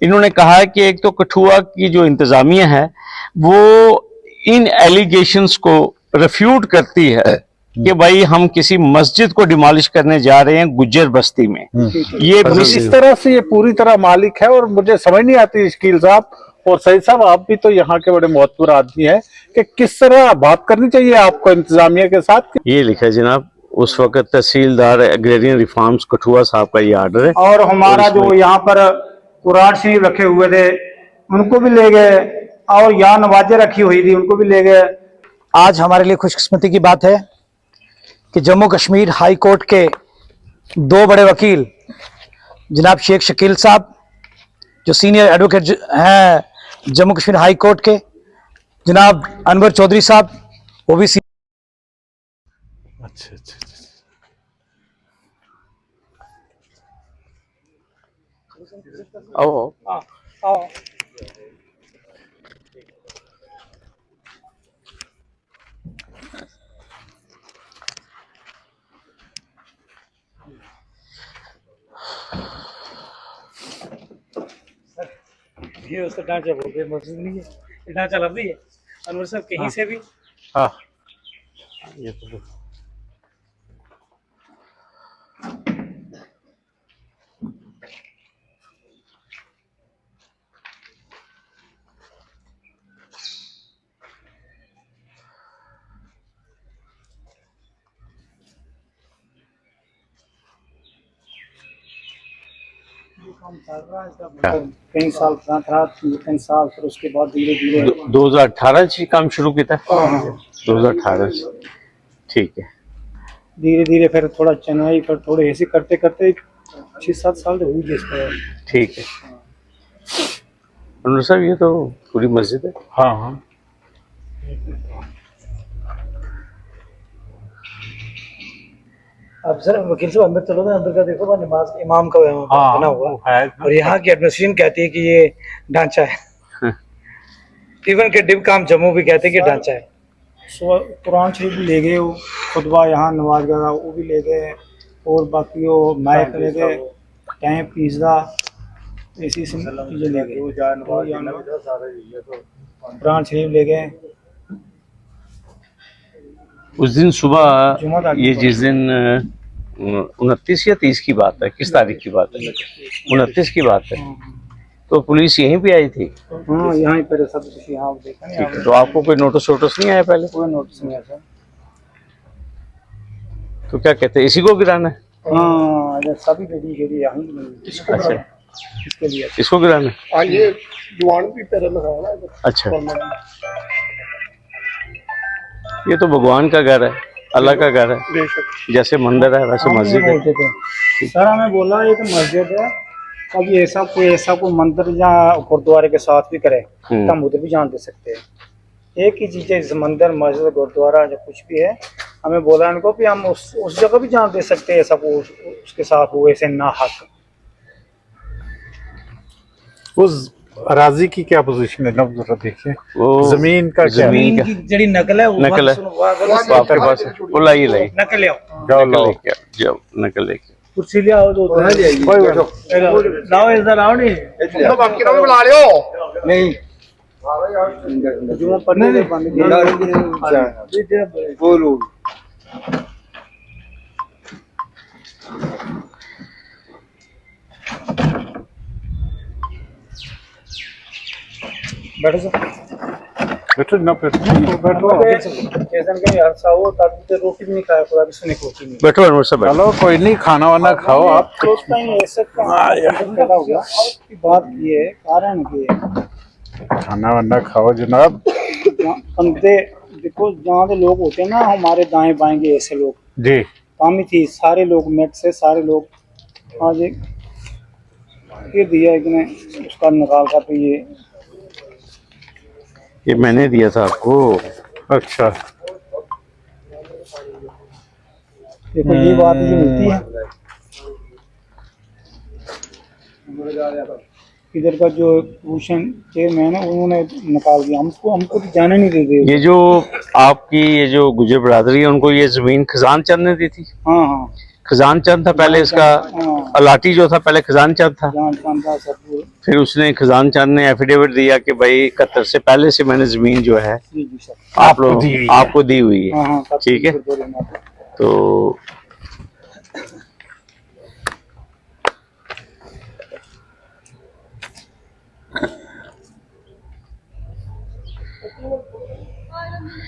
इन्होंने कहा कि एक तो कठुआ की जो इंतजामिया है वो इन एलिगेशंस को रिफ्यूट करती है कि भाई हम किसी मस्जिद को डिमोलिश करने जा रहे हैं गुज्जर बस्ती में। ये इस तरह से ये पूरी तरह मालिक है और मुझे समझ नहीं आती शकील साहब और सईद साहब, आप भी तो यहाँ के बड़े महत्वपूर्ण आदमी हैं कि किस तरह बात करनी चाहिए आपको इंतजामिया के साथ। ये लिखा है जनाब, उस वक्त तहसीलदार एग्रेरियन रिफॉर्म्स कठुआ साहब का ये आर्डर है। और हमारा जो यहाँ पर कुरान शरीफ रखे हुए थे उनको भी ले गए और यहाँ नवाजें रखी हुई थी उनको भी ले गए। आज हमारे लिए खुशकिस्मती की बात है कि जम्मू कश्मीर हाई कोर्ट के दो बड़े वकील जनाब शेख शकील साहब जो सीनियर एडवोकेट हैं जम्मू कश्मीर हाई कोर्ट के, जनाब अनवर चौधरी साहब वो भी अच्छा अच्छा आओ ये उसका ढांचा बोलते हैं, मौजूद नहीं है, ये ढांचा लफ्ज़ी है अनवर साहब कहीं से भी। हाँ ये तो कई साल फिर उसके बाद धीरे धीरे 2018 से काम शुरू किया था। 2018 से, ठीक है। धीरे धीरे फिर थोड़ा चेन्नई फिर थोड़े ऐसे करते करते 6-7 साल तो हुई जिस पर। ठीक है अनवर साहब, ये तो पूरी मस्जिद है। हाँ हाँ अब सर वकील साहब अंदर चलो ना, अंदर का देखो ना, नमाज इमाम का बना हुआ है और यहाँ की एडमिनिस्ट्रेशन कहती है कि ये ढांचा है। इवन के डिव काम जम्मू भी कहते हैं कि ढांचा है। कुरान शरीफ भी ले गए, वो खुतबा यहाँ नमाज का वो भी ले गए और बाकी वो माइक ले गए, टैंक पिज़्ज़ा ऐसी चीज़ें ले गए, कुरान शरीफ ले गए। उस दिन सुबह ये जिस दिन 29 या 30 की बात है, किस तारीख की बात है? 29 की बात है। तो पुलिस यहीं पे आई थी? हाँ यहाँ पर सब कुछ यहाँ देखा नहीं। ठीक है, तो आपको कोई नोटिस वोटिस नहीं आया पहले? कोई नोटिस नहीं आया। तो क्या कहते हैं, इसी को गिराना है? हाँ सभी बेटी यहाँ अच्छा, इसके लिए इसको गिराना है। ये जुआन भी तेरे में है। अच्छा, ये तो भगवान का घर है, अल्लाह का घर है, जैसे मंदिर है वैसे मस्जिद है। सर हमें बोला ये तो मस्जिद है, कभी ऐसा कोई मंदिर या गुरुद्वारे के साथ भी करे तो हम उधर भी जान दे सकते हैं। एक ही चीज है, मंदिर मस्जिद गुरुद्वारा जो कुछ भी है, हमें बोला इनको कि हम उस जगह भी जान दे सकते हैं ऐसा उसके साथ हुए ऐसे ना हक। उस राजी की क्या पोजीशन है? जरा देखिए वो जमीन का क्या? जमीन की जड़ी नकल है, नकल है आपके पास? वो लाई नकल ले आओ, जाओ नकल लेके कुर्सी ले आओ, दो कोई बैठो लाओ इधर आओ। नहीं तो बाकी ना बुला लियो नहीं जुमा पढ़ने दे बोलो। बैठो सर, बैठो ना बैठो रोटी भी नहीं खाया, खुदा भी सुने रोटी नहीं। बैठो अनवर साहब, चलो कोई नहीं, खाना वाना खाओ आप। बात ये कारण की है, खाना वाना खाओ जनाब। बंदे देखो जहाँ के लोग होते हैं ना हमारे दाएं बाएं के ऐसे लोग जी कामी थी, सारे लोग मेट से सारे लोग आज ये दिया इतने उसका निकाल का, तो ये मैंने दिया था आपको। अच्छा, देखो ये बात जो मिलती है, इधर का जो भूषण चेयरमैन है उन्होंने निकाल दिया, हमको तो जाने नहीं दे रहे। ये जो आपकी ये जो गुजर बरादरी है उनको ये जमीन खजान चढ़ने दी थी? हाँ हाँ, खजान चंद था पहले, इसका हाँ। अलाटी जो था पहले खजान चंद था, जान पांदा सब फिर उसने खजान चंद ने एफिडेविट दिया कि भाई 71 से पहले से मैंने जमीन जो है जी जी सर। आप लोग आपको दी हुई है। हाँ हाँ सब ठीक है, गुरुद्वारे में आता है। तो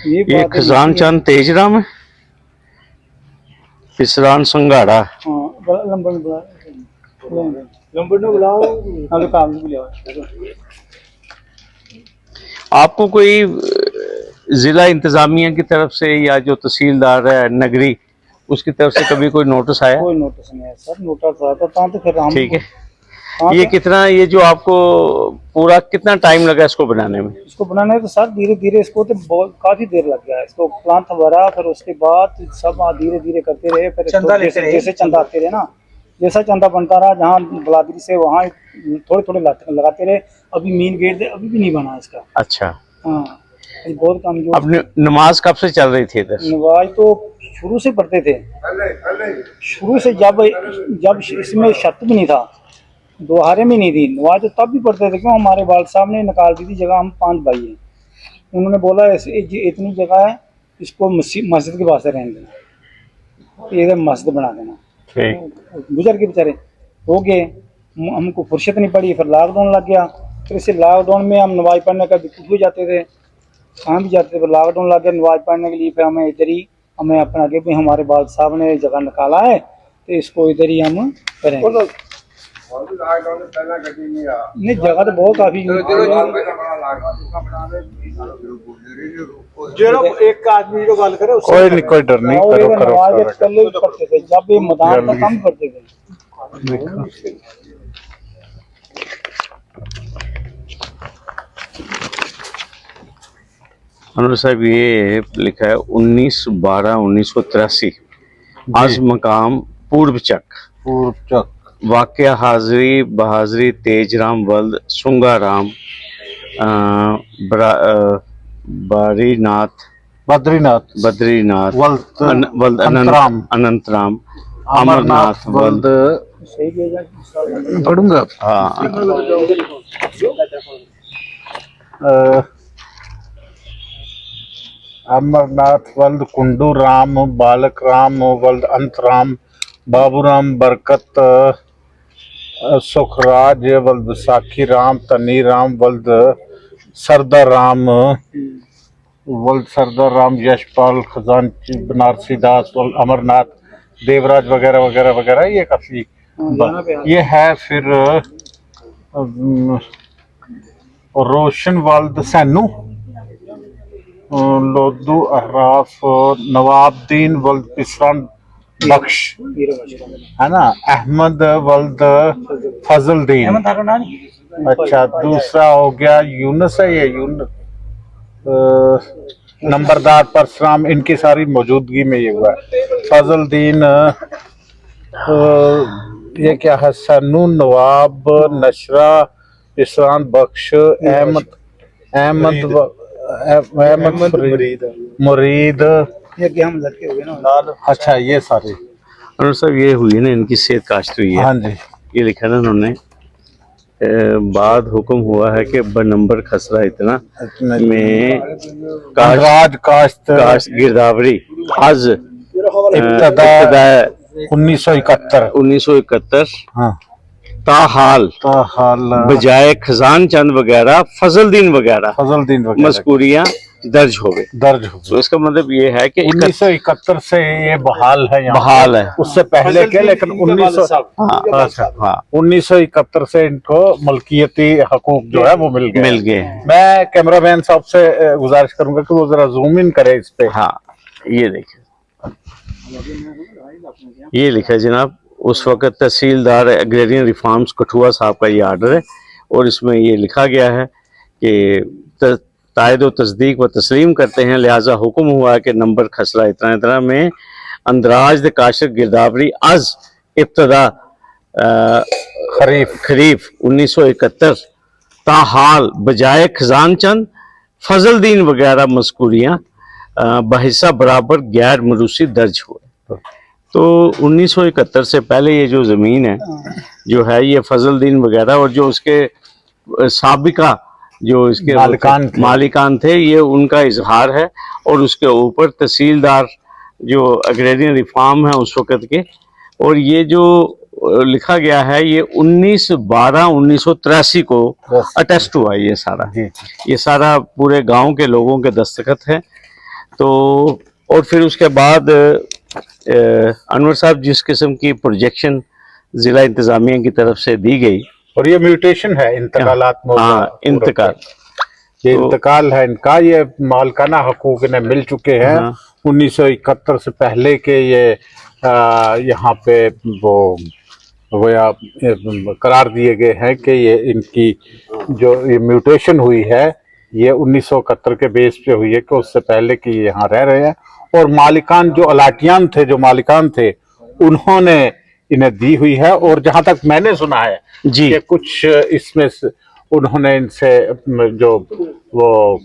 ये बात है खजान कि- चंद तेजराम है, फिसरान संघाड़ा। हाँ लंबन बुलाओ, लंबन ने बुलाओ, हाल काम भी बुलाओ। आपको कोई जिला इंतजामिया की तरफ से या जो तहसीलदार है नगरी उसकी तरफ से कभी कोई नोटिस आया? कोई नोटिस नहीं है सर, नोटिस आया था तो फिर हम ठीक है, हाँ, ये तो कितना, ये जो आपको पूरा कितना टाइम लगा इसको बनाने में? इसको बनाने तो सर धीरे धीरे इसको तो काफी देर लग गया। इसको प्लांट भरा, फिर उसके बाद सब धीरे धीरे करते रहे, फिर चंदा लेते जैसे रहे। जैसे चंदा आते रहे ना, जैसा चंदा बनता रहा, जहाँ बलादरी से वहाँ थोड़े थोड़े लगाते रहे। अभी मेन गेट अभी भी नहीं बना इसका। अच्छा, हाँ ये बहुत कमजोर। अब नमाज कब से चल रही थी इधर? नवाज तो शुरू से पढ़ते थे, शुरू से जब जब इसमें छत भी नहीं था, दोहारे में नहीं थी नवाज, तो तब भी पढ़ते थे। क्यों, हमारे वाल साहब ने निकाल दी थी जगह, हम 5 भाई हैं, उन्होंने बोला इतनी जगह है, इसको मस्जिद के वास्ते रहने देना, इधर मस्जिद बना देना। गुजर के बेचारे हो गए, हमको फुर्सत नहीं पड़ी, फिर लॉकडाउन लग गया। फिर इसे लॉकडाउन में हम नमाज पढ़ने का दिक्कत हो जाते थे, कहाँ भी जाते थे, फिर लॉकडाउन लग गया नमाज पढ़ने के लिए। फिर हमें इधर ही, हमें अपना आगे भी हमारे बाल साहब ने जगह निकाला है, तो इसको इधर ही हम करेंगे। नहीं जगह तो बहुत काफी एक आदमी जो गल करे कोई नहीं, कोई डर नहीं, और करो इधर करो नमाज करो। पहले भी पढ़ते थे, जब ये मैदान था कम पढ़ते थे। अनुर साहब ये लिखा है 19/12/1983 आज मकाम पूर्व चक, पूर्व चक, वाकया हाजरी बहाजरी तेजराम वल्द सुंगाराम बारीनाथ बद्रीनाथ, बद्रीनाथ वल्द वल्द अंतराम, अनंतराम अमरनाथ वल्द, सही किया पढ़ूंगा। हाँ, अमरनाथ वल्द कुंडू राम, बालक राम वल्द अंतराम, बाबूराम बरकत, सुखराज वल्द विसाखी राम, तनी राम वल्द सरदार राम, वल्द सरदार राम, यशपाल खजानची, बनारसी दास वल्द अमरनाथ, देवराज वगैरह वगैरह वगैरह। ये काफी ये है। फिर रोशन वल्द सैनू, लोदू अहराफ, नवाबदीन वल्द पिसरान बख्श, है ना, अहमद वल्द फजलदीन। अच्छा, दूसरा हो गया यूनुस है, ये यूनुस नंबरदार परशुराम, इनकी सारी मौजूदगी में ये हुआ है। फजलदीन, ये क्या है, सन्नू, नवाब, नशरा, पिसरान बख्श, अहमद मुरीद, ये कि हम लड़के हुए ना। अच्छा ये सारे। अनुर साहब ये हुई है ना, इनकी सेहत काश्त हुई है। हाँ जी, ये लिखा ना उन्होंने, बाद हुक्म हुआ है कि बनंबर खसरा इतना में राज काश्त काश्त गिरदावरी आज इब्तदा 1971। 1971 हाँ, ताहाल ताहाल बजाय खजान चंद वगैरह फजलदीन वगैरह फजलदीन वगैरह मजकूरियां दर्ज हो गए। दर्ज हो तो इसका मतलब ये है कि 1971 से ये बहाल है, यहाँ बहाल है। उससे पहले के, लेकिन 1971 से इनको मलकियती हकूक जो है वो मिल गए। मैं कैमरामैन साहब से गुजारिश करूंगा कि वो जरा जूम इन करे इस पे। हाँ, ये देखिए, ये लिखा है जनाब, उस वक्त तहसीलदार एग्रेरियन रिफॉर्म्स कठुआ साहब का ये आर्डर है, और इसमें ये लिखा गया है कि तायद व तस्दीक व तस्लीम करते हैं, लिहाजा हुक्म हुआ है कि नंबर खसरा इतना इतना में अंदराज द काशिर गिरदावरी आज इब्तदा खरीफ 1971 ताहाल बजाय खजान चंद फजलदीन वगैरह मजकूरियाँ बहिस्सा बराबर गैर मरूसी दर्ज हुए। तो 1971 से पहले ये जो ज़मीन है जो है ये फजलुद्दीन वगैरह और जो उसके साबिका जो इसके मालिकान थे ये उनका इजहार है। और उसके ऊपर तहसीलदार जो अग्रेरियन रिफॉर्म है उस वक़्त के, और ये जो लिखा गया है ये 19/12/1983 को अटेस्ट हुआ है ये सारा पूरे गांव के लोगों के दस्तखत हैं। तो और फिर उसके बाद अनवर साहब जिस किस्म की प्रोजेक्शन जिला इंतजामिया की तरफ से दी गई, और ये म्यूटेशन है इंतकालात में, हाँ इंतकाल, ये इंतकाल है इनका, ये मालकाना हकूक इन्हें मिल चुके हैं। 1971 से पहले के ये यहाँ पे वो करार दिए गए हैं कि ये इनकी जो ये म्यूटेशन हुई है ये 1971 के बेस पे हुई है कि उससे पहले कि ये यहाँ रह रहे हैं। और मालिकान जो अलाटियान थे, जो मालिकान थे, उन्होंने इन्हें दी हुई है। और जहां तक मैंने सुना है जी कि कुछ इसमें उन्होंने इनसे जो वो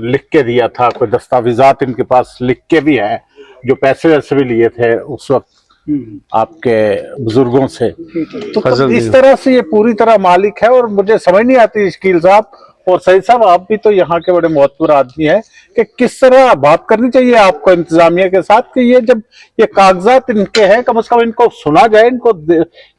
लिख के दिया था, कोई दस्तावेजात इनके पास लिख के भी है, जो पैसे वैसे भी लिए थे उस वक्त आपके बुजुर्गों से। तो इस तरह से ये पूरी तरह मालिक है। और मुझे समझ नहीं आती शकील साहब और सईद साहब, आप भी तो यहाँ के बड़े महत्वपूर्ण आदमी हैं, कि किस तरह बात करनी चाहिए आपको इंतजामिया के साथ कि ये जब ये कागजात इनके हैं, कम से कम इनको सुना जाए, इनको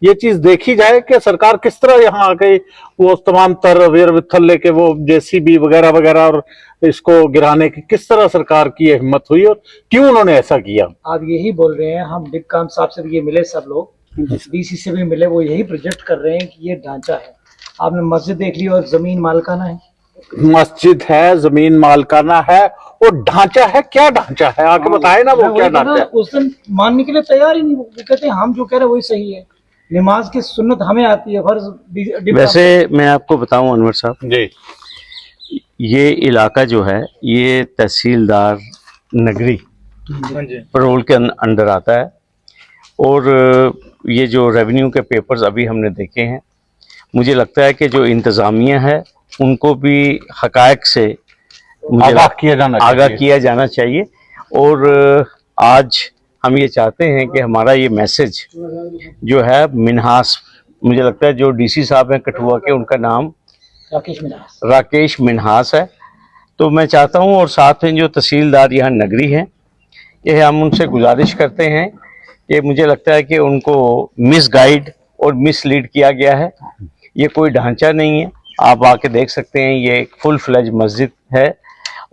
ये चीज देखी जाए कि सरकार किस तरह यहाँ आ गई, वो तमाम तर वेर वित्थल लेके वो जेसीबी वगैरह वगैरह और इसको गिराने की किस तरह सरकार की ये हिम्मत हुई और क्यों उन्होंने ऐसा किया। आप यही बोल रहे हैं, हम डिक काम साहब से भी ये मिले, सब लोग डीसी से भी मिले, वो यही प्रोजेक्ट कर रहे हैं कि ये ढांचा है। आपने मस्जिद देख ली और जमीन मालकाना है, मस्जिद है, जमीन मालकाना है, और ढांचा है। क्या ढांचा है आके बताए ना, वो क्या ढांचा है। उस दिन मानने के लिए तैयार ही नहीं, वो कहते हैं हम जो कह रहे हैं वही सही है, नमाज की सुन्नत हमें आती है, फर्ज। वैसे मैं आपको बताऊं अनवर साहब जी, ये इलाका जो है ये तहसीलदार नगरी परोल के अंडर आता है। और ये जो रेवेन्यू के पेपर्स अभी हमने देखे हैं, मुझे लगता है कि जो इंतज़ामिया है उनको भी हकायक से आगाह किया जाना चाहिए। और आज हम ये चाहते हैं कि हमारा ये मैसेज जो है मिन्हास, मुझे लगता है जो डीसी साहब हैं कठुआ के, उनका नाम राकेश मिन्हास है। तो मैं चाहता हूं, और साथ में जो तहसीलदार यहाँ नगरी हैं, ये हम उनसे गुजारिश करते हैं कि मुझे लगता है कि उनको मिसगाइड और मिसलीड किया गया है। ये कोई ढांचा नहीं है, आप आके देख सकते हैं, ये एक फुल फ्लेज मस्जिद है।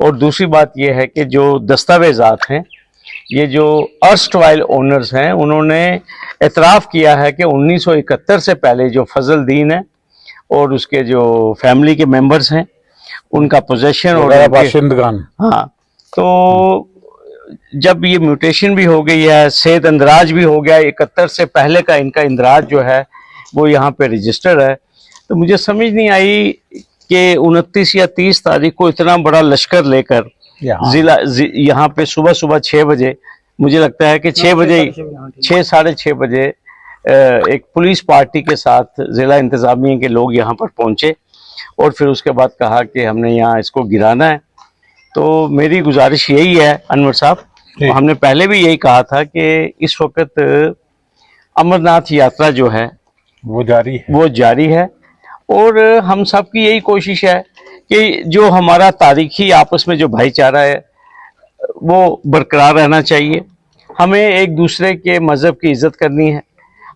और दूसरी बात ये है कि जो दस्तावेजात हैं, ये जो अर्स्टवाइल ओनर्स हैं, उन्होंने एतराफ़ किया है कि 1971 से पहले जो फजलुद्दीन है और उसके जो फैमिली के मेंबर्स हैं, उनका पोजेशन और बाशिंदगान, हाँ, तो जब ये म्यूटेशन भी हो गई है, सेहत अंदराज भी हो गया, 71 से पहले का इनका इंदराज जो है वो यहाँ पे रजिस्टर है। तो मुझे समझ नहीं आई कि 29 या 30 तारीख को इतना बड़ा लश्कर लेकर जिला यहाँ पे सुबह 6 बजे, मुझे लगता है कि 6 बजे 6-6:30 बजे एक पुलिस पार्टी के साथ जिला इंतजामिया के लोग यहाँ पर पहुँचे और फिर उसके बाद कहा कि हमने यहाँ इसको गिराना है। तो मेरी गुजारिश यही है अनवर साहब, हमने पहले भी यही कहा था कि इस वक्त अमरनाथ यात्रा जो है वो जारी है और हम सब की यही कोशिश है कि जो हमारा तारीखी आपस में जो भाईचारा है वो बरकरार रहना चाहिए। हमें एक दूसरे के मज़हब की इज़्ज़त करनी है,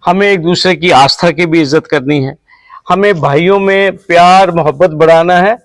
हमें एक दूसरे की आस्था की भी इज़्ज़त करनी है, हमें भाइयों में प्यार मोहब्बत बढ़ाना है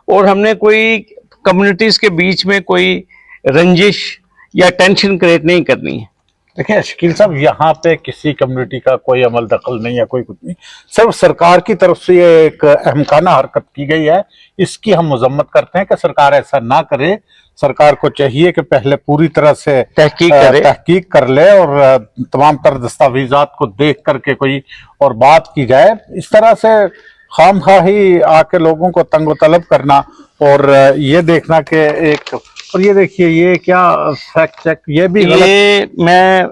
और हमने कोई कम्युनिटीज़ के बीच में कोई रंजिश या टेंशन क्रिएट नहीं करनी है। देखिए शकील साहब, यहाँ पे किसी कम्युनिटी का कोई अमल दखल नहीं है, कोई कुछ नहीं, सिर्फ सरकार की तरफ से ये एक अहमकाना हरकत की गई है। इसकी हम मजम्मत करते हैं कि सरकार ऐसा ना करे। सरकार को चाहिए कि पहले पूरी तरह से तहकीक कर ले और तमाम तर दस्तावेजात को देख करके कोई और बात की जाए। इस तरह से खामखाही आके लोगों को तंगो तलब करना और ये देखना कि एक, और ये देखिए ये क्या फैक्ट चेक, ये भी ये मैं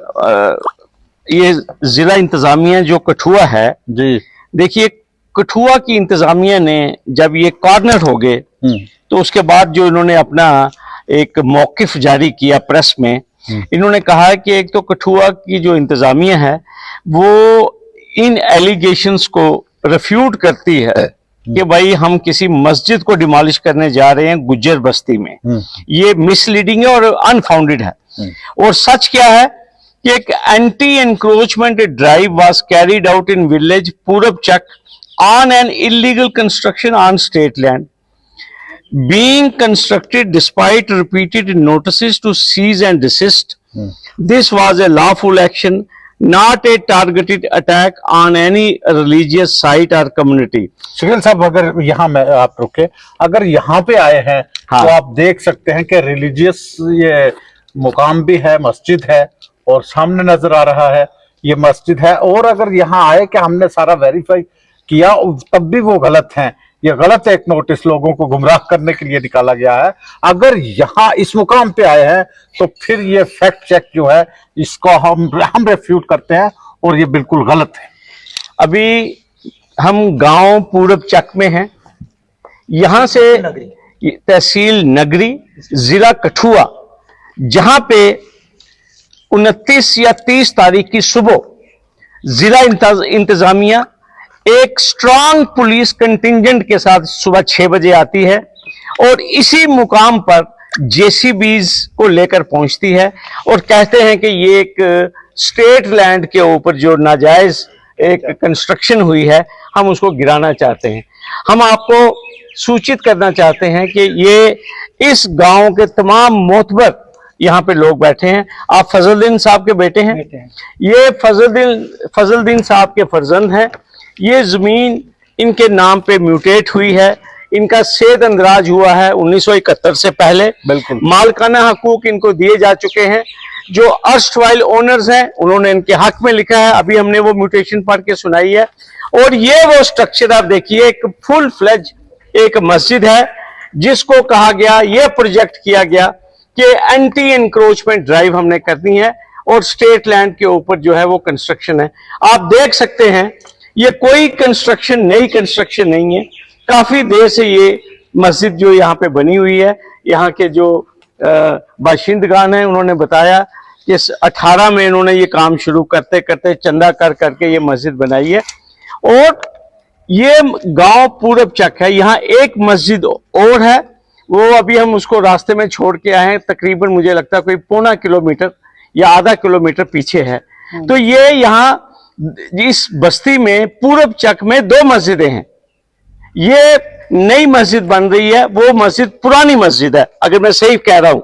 ये जिला इंतजामिया जो कठुआ है जी, देखिए कठुआ की इंतजामिया ने जब ये कॉर्नर हो गए तो उसके बाद जो इन्होंने अपना एक मौकिफ जारी किया प्रेस में इन्होंने कहा है कि एक तो कठुआ की जो इंतजामिया है वो इन एलिगेशंस को रिफ्यूट करती है कि भाई हम किसी मस्जिद को डिमोलिश करने जा रहे हैं गुज्जर बस्ती में। ये मिसलीडिंग है और अनफाउंडेड है। और सच क्या है कि एक anti encroachment drive was carried out in village Purab Chak on an illegal construction on state land being constructed despite repeated notices to cease and desist. This was a lawful action, not a targeted attack on any religious site or community. Shakeel साहब, अगर यहाँ में आप रुके, अगर यहाँ पे आए हैं हाँ। तो आप देख सकते हैं कि रिलीजियस ये मुकाम भी है, मस्जिद है, और सामने नजर आ रहा है ये मस्जिद है। और अगर यहाँ आए कि हमने सारा वेरीफाई किया तब भी वो गलत हैं, ये गलत एक नोटिस लोगों को गुमराह करने के लिए निकाला गया है। अगर यहाँ इस मुकाम पे आए हैं तो फिर ये फैक्ट चेक जो है इसको हम रेफ्यूट करते हैं और ये बिल्कुल गलत है। अभी हम गांव पूरब चक में हैं, यहां से तहसील नगरी जिला कठुआ, जहां पे 29 या 30 तारीख की सुबह जिला इंतजामिया एक स्ट्रांग पुलिस कंटिंजेंट के साथ सुबह 6 बजे आती है और इसी मुकाम पर जेसीबीज को लेकर पहुंचती है और कहते हैं कि ये एक स्टेट लैंड के ऊपर जो नाजायज एक कंस्ट्रक्शन हुई है हम उसको गिराना चाहते हैं। हम आपको सूचित करना चाहते हैं कि ये इस गांव के तमाम मोतबर यहाँ पे लोग बैठे हैं। आप फजलुद्दीन साहब के बेटे हैं, ये फजलुद्दीन साहब के फर्जंद हैं। ये जमीन इनके नाम पे म्यूटेट हुई है, इनका सेध अंदराज हुआ है 1971 से पहले। बिल्कुल मालकाना हकूक इनको दिए जा चुके हैं। जो अर्स्टवाइल ओनर्स हैं उन्होंने इनके हक में लिखा है, अभी हमने वो म्यूटेशन पढ़ के सुनाई है। और ये वो स्ट्रक्चर आप देखिए, एक फुल फ्लेज एक मस्जिद है जिसको कहा गया, ये प्रोजेक्ट किया गया कि एंटी एनक्रोचमेंट ड्राइव हमने करनी है और स्टेट लैंड के ऊपर जो है वो कंस्ट्रक्शन है। आप देख सकते हैं ये कोई कंस्ट्रक्शन, नई कंस्ट्रक्शन नहीं है। काफी देर से ये मस्जिद जो यहाँ पे बनी हुई है, यहाँ के जो बाशिंदगान हैं उन्होंने बताया कि 18 में इन्होंने ये काम शुरू करते करते चंदा कर करके ये मस्जिद बनाई है। और ये गांव पूरब चक है, यहाँ एक मस्जिद और है, वो अभी हम उसको रास्ते में छोड़ के आए हैं, तकरीबन मुझे लगता है कोई 0.25 किलोमीटर या आधा किलोमीटर पीछे है। तो ये यहाँ इस बस्ती में पूरब चक में 2 मस्जिदें हैं। ये नई मस्जिद बन रही है, वो मस्जिद पुरानी मस्जिद है, अगर मैं सही कह रहा हूं,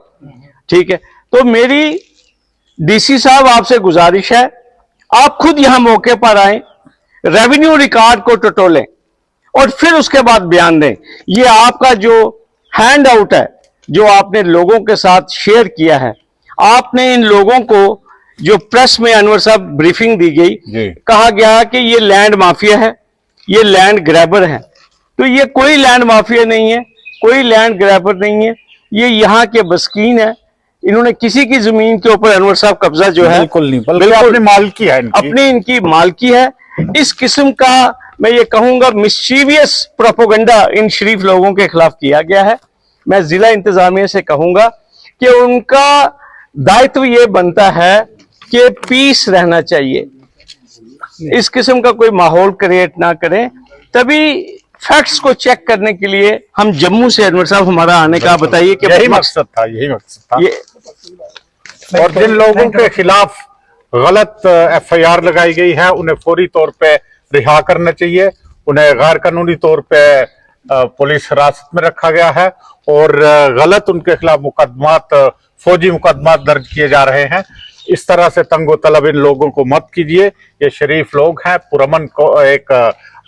ठीक है। तो मेरी डीसी साहब आपसे गुजारिश है, आप खुद यहां मौके पर आए, रेवेन्यू रिकॉर्ड को टटोलें और फिर उसके बाद बयान दें। ये आपका जो हैंड आउट है जो आपने लोगों के साथ शेयर किया है, आपने इन लोगों को जो प्रेस में अनवर साहब ब्रीफिंग दी गई, कहा गया कि ये लैंड माफिया है, ये लैंड ग्रैबर है। तो ये कोई लैंड माफिया नहीं है, कोई लैंड ग्रैबर नहीं है, ये यहाँ के बस्कीन है। इन्होंने किसी की जमीन के ऊपर अनवर साहब कब्जा जो है बिल्कुल नहीं, बल्कि अपनी मालकी है, अपनी इनकी मालकी है। इस किस्म का मैं ये कहूंगा मिस्चीवियस प्रोपोगंडा इन शरीफ लोगों के खिलाफ किया गया है। मैं जिला इंतजामिया से कहूंगा कि उनका दायित्व ये बनता है कि पीस रहना चाहिए, इस किस्म का कोई माहौल क्रिएट ना करें। तभी फैक्ट्स को चेक करने के लिए हम जम्मू से अनवर साहब हमारा आने का बताइए कि यही मकसद था। ये और जिन लोगों के खिलाफ गलत FIR लगाई गई है उन्हें फौरी तौर पे रिहा करना चाहिए, उन्हें गैर कानूनी तौर पे पुलिस हिरासत में रखा गया है और गलत उनके खिलाफ मुकदमात, फौजी मुकदमात दर्ज किए जा रहे हैं। इस तरह से तंगो तलब इन लोगों को मत कीजिए। ये शरीफ लोग हैं, पुरअमन को एक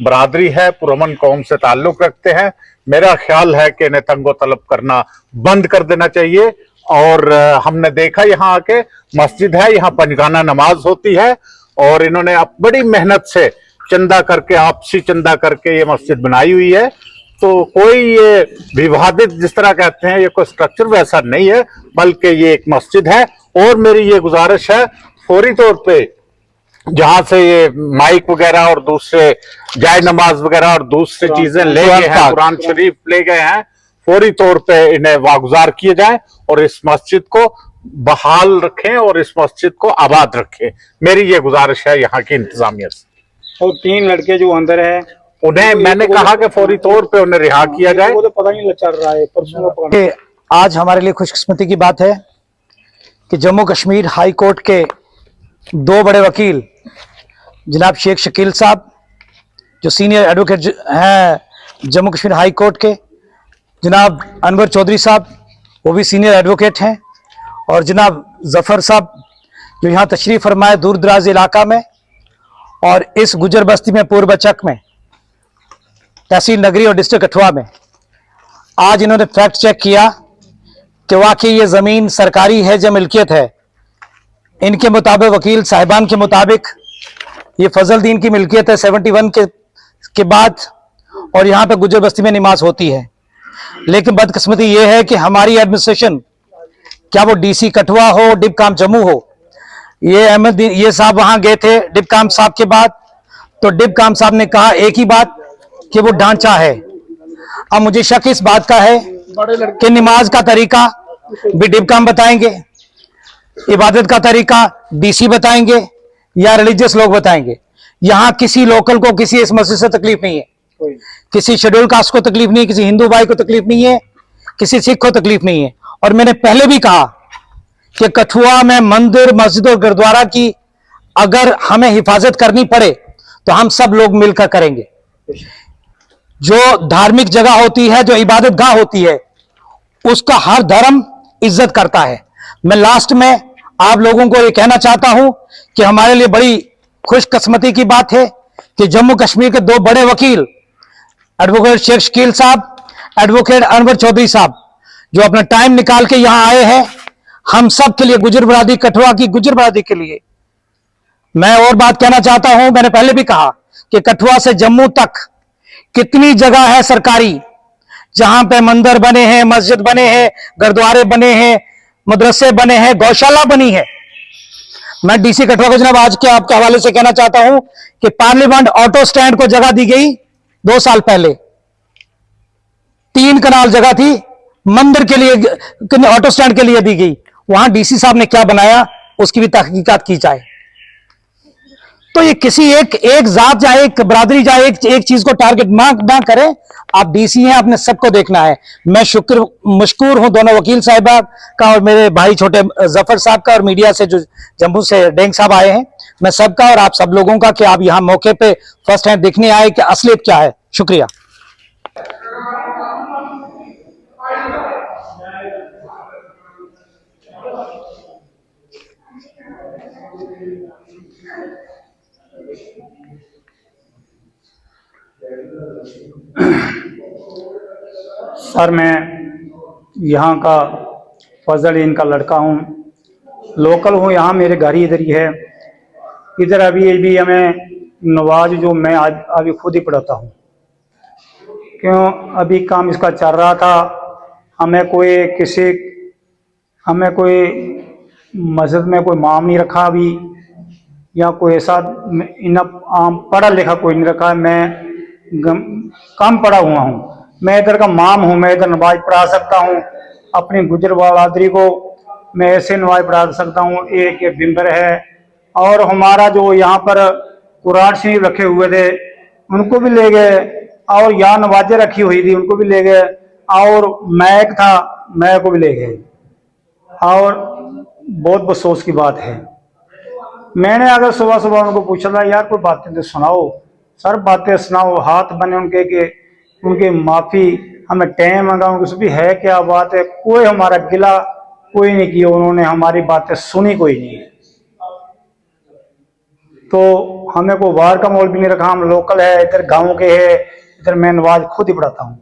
बरादरी है, पुरअमन कौम से ताल्लुक रखते हैं। मेरा ख्याल है कि इन्हें तंगो तलब करना बंद कर देना चाहिए। और हमने देखा यहाँ आके मस्जिद है, यहाँ पंजगाना नमाज होती है और इन्होंने अब बड़ी मेहनत से चंदा करके, आपसी चंदा करके ये मस्जिद बनाई हुई है। तो कोई ये विवादित जिस तरह कहते हैं, ये कोई स्ट्रक्चर वैसा नहीं है, बल्कि ये एक मस्जिद है। और मेरी ये गुजारिश है, फौरी तौर पे जहां से ये माइक वगैरह और दूसरे जाय नमाज वगैरह और दूसरी चीजें ले गए हैं, कुरान शरीफ ले गए हैं, फौरी तौर पे इन्हें वागुजार किए जाए और इस मस्जिद को बहाल रखें और इस मस्जिद को आबाद रखें। मेरी ये गुजारिश है यहाँ की इंतजामिया से। और 3 लड़के जो अंदर है उन्हें मैंने कहा कि फौरी तौर पे उन्हें रिहा किया जाए। वो तो पता नहीं चल रहा है, परसों को पकड़। कि आज हमारे लिए खुशकिस्मती की बात है कि जम्मू कश्मीर हाई कोर्ट के 2 बड़े वकील जनाब शेख शकील साहब जो सीनियर एडवोकेट हैं जम्मू कश्मीर हाई कोर्ट के, जनाब अनवर चौधरी साहब वो भी सीनियर एडवोकेट हैं, और जनाब जफ़र साहब जो यहाँ तशरीफ़ फरमाए दूर दराज इलाका में और इस गुजर बस्ती में पूर्व चक में तहसील नगरी और डिस्ट्रिक्ट कठुआ में आज इन्होंने फैक्ट चेक किया कि वाकई ये ज़मीन सरकारी है जो मिल्कियत है। इनके मुताबिक, वकील साहिबान के मुताबिक, ये फजल दीन की मिल्कियत है 71 के बाद, और यहाँ पे गुजर बस्ती में नमाज होती है। लेकिन बदकिस्मती ये है कि हमारी एडमिनिस्ट्रेशन, क्या वो डीसी कठुआ हो, डिपकाम जम्मू हो, ये साहब वहां गए थे डिपकाम साहब के बाद, तो डिपकाम साहब ने कहा एक ही बात कि वो ढांचा है। अब मुझे शक इस बात का है कि नमाज का तरीका भी डिपकाम बताएंगे, इबादत का तरीका डीसी बताएंगे या रिलीजियस लोग बताएंगे। यहां किसी लोकल को किसी इस मस्जिद से तकलीफ नहीं है, किसी शेड्यूल कास्ट को तकलीफ नहीं है, किसी हिंदू भाई को तकलीफ नहीं है, किसी सिख को तकलीफ नहीं है। और मैंने पहले भी कहा कि कठुआ में मंदिर, मस्जिद और गुरुद्वारा की अगर हमें हिफाजत करनी पड़े तो हम सब लोग मिलकर करेंगे। जो धार्मिक जगह होती है, जो इबादत गाह होती है, उसका हर धर्म इज्जत करता है। मैं लास्ट में आप लोगों को ये कहना चाहता हूं कि हमारे लिए बड़ी खुशकिस्मती की बात है कि जम्मू कश्मीर के 2 बड़े वकील, एडवोकेट शेख शकील साहब, एडवोकेट अनवर चौधरी साहब, जो अपना टाइम निकाल के यहां आए हैं हम सब के लिए, गुजर बरादरी, कठुआ की गुजर बरादरी के लिए। मैं और बात कहना चाहता हूं, मैंने पहले भी कहा कि कठुआ से जम्मू तक कितनी जगह है सरकारी जहां पे मंदिर बने हैं, मस्जिद बने हैं, गुरुद्वारे बने हैं, मदरसे बने हैं, गौशाला बनी है। मैं डीसी कठुआ को जनाब आज के आपके हवाले से कहना चाहता हूं कि पार्लियामेंट ऑटो स्टैंड को जगह दी गई 2 साल पहले, 3 कनाल जगह थी मंदिर के लिए, ऑटो स्टैंड के लिए दी गई। वहां डीसी साहब ने क्या बनाया उसकी भी तहकीकात की जाए। तो ये किसी एक जात या एक बरादरी या एक चीज को टारगेट ना करें। आप डीसी हैं, आपने सबको देखना है। मैं मशकूर हूं दोनों वकील साहिबा का और मेरे भाई छोटे जफर साहब का, और मीडिया से जो जम्मू से डेंग साहब आए हैं, मैं सबका और आप सब लोगों का कि आप यहां मौके पे फर्स्ट हैंड देखने आए कि असलियत क्या है। शुक्रिया। सर, मैं यहाँ का फजल इनका लड़का हूँ, लोकल हूँ, यहाँ मेरे घर ही इधर ही है। इधर अभी हमें नवाज जो मैं आज अभी खुद ही पढ़ाता हूँ, क्यों अभी काम इसका चल रहा था। हमें कोई मस्जिद में कोई माम नहीं रखा अभी, या कोई ऐसा आम पढ़ा लिखा कोई नहीं रखा। मैं कम पढ़ा हुआ हूँ, मैं इधर का माम हूँ, मैं इधर नमाज पढ़ा सकता हूँ। अपनी गुजर बरादरी को मैं ऐसे नमाज पढ़ा सकता हूँ। एक ये बिम्बर है, और हमारा जो यहाँ पर कुरान शरीफ रखे हुए थे उनको भी ले गए, और यहाँ नवाजें रखी हुई थी उनको भी ले गए, और मैक था मैक को भी ले गए। और बहुत अफसोस की बात है। मैंने अगर सुबह सुबह उनको पूछा था यार कोई बातें तो सुनाओ, सर बातें सुनाओ, हाथ बने उनके कि उनकी माफ़ी, हमें टाइम मांगा, उनको भी है क्या बात है। कोई हमारा गिला कोई नहीं किया, उन्होंने हमारी बातें सुनी कोई नहीं। तो हमें कोई वार का मोल भी नहीं रखा। हम लोकल है, इधर गांव के है, इधर मैं नमाज खुद ही पढ़ाता हूँ।